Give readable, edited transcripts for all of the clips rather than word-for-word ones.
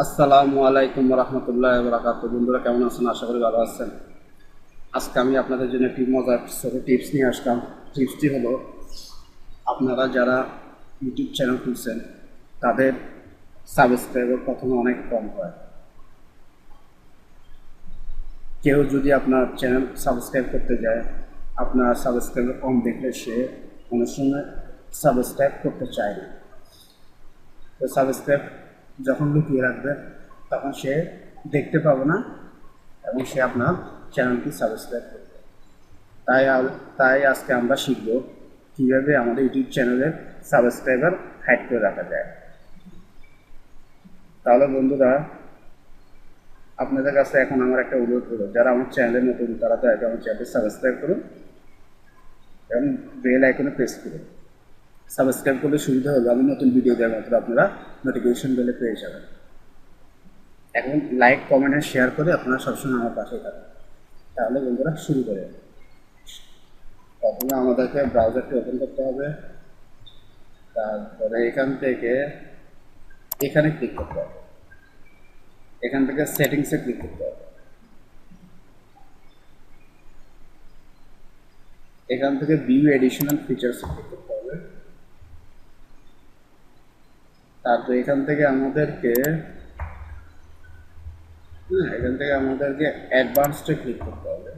আসসালামু আলাইকুম রহমতুল্লাহ বরাকাত। বন্ধুরা কেমন আছেন? আশা করি ভালো আছেন। আজকে আমি আপনাদের জন্য একটি মজার ছোট টিপস নিয়ে আসলাম। টিপসটি হলো, আপনারা যারা ইউটিউব চ্যানেল খুলছেন তাদের সাবস্ক্রাইবার প্রথমে অনেক কম হয়। কেউ যদি আপনার চ্যানেল সাবস্ক্রাইব করতে যায়, আপনার সাবস্ক্রাইবার কম দেখলে সে অনেক সময় সাবস্ক্রাইব করতে চায় না। তো সাবস্ক্রাইব যখন লুকিয়ে রাখবে তখন সে দেখতে পাবে না এবং সে আপনার চ্যানেলটি সাবস্ক্রাইব করবে। তাই তাই আজকে আমরা শিখব কীভাবে আমাদের ইউটিউব চ্যানেলের সাবস্ক্রাইবার হাইড করে রাখা যায়। তাহলে বন্ধুরা, আপনাদের কাছে এখন আমার একটা অনুরোধ করবো, যারা আমার চ্যানেলে নতুন তারা তো আমার চ্যানেলটি সাবস্ক্রাইব করুন এবং বেল আইকনে প্রেস করুন। সাবস্ক্রাইব করলে সুবিধা হলো আমি নতুন ভিডিও দেওয়ার মাত্র আপনারা নোটিফিকেশন বেলে পেয়ে যাবেন। এখন লাইক কমেন্ট আর শেয়ার করে আপনারা সবসময় আমার পাশে থাকুন। তাহলে বন্ধুরা শুরু করে, প্রথমে আমাদেরকে ব্রাউজারটি ওপেন করতে হবে। তারপরে এখান থেকে এখানে ক্লিক করতে হবে। এখান থেকে সেটিংসে ক্লিক করতে হবে। এখান থেকে ভিউ এডিশনাল ফিচার্সে ক্লিক করতে হবে। তারপর এখান থেকে আমাদেরকে অ্যাডভান্সডে ক্লিক করতে হবে।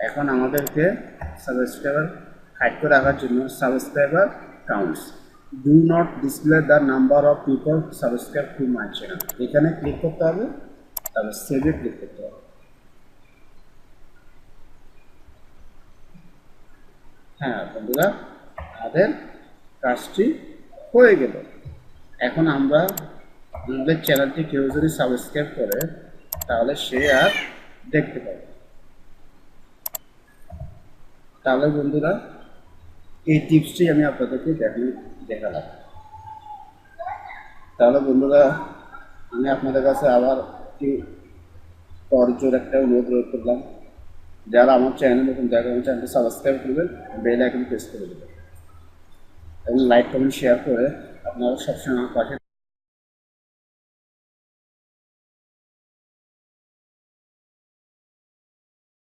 এখন আমাদেরকে সাবস্ক্রাইবার হাইড করে রাখার জন্য subscriber counts do not display the number of people subscribe to my channel, এখানে ক্লিক করতে হবে। তারপর সেভে ক্লিক করতে হবে। হ্যাঁ বন্ধুরা, আমাদের কাজটি হয়ে গেল। এখন আমরা আমাদের চ্যানেলটি কেউ যদি সাবস্ক্রাইব করে তাহলে সে আর দেখতে পাবে। তাহলে বন্ধুরা, এই টিপসটি আমি আপনাদেরকে দেখালাম। তাহলে বন্ধুরা, আমি আপনাদের কাছে আবার একটি করজোর একটা অনুরোধ করলাম, যারা আমার চ্যানেল নতুন দেখেন আমার চ্যানেলটি সাবস্ক্রাইব করবেন, বেল আইকন প্রেস করে দেবেন এবং লাইক কমেন্ট শেয়ার করে আপনারা সবসময় আমার পাশে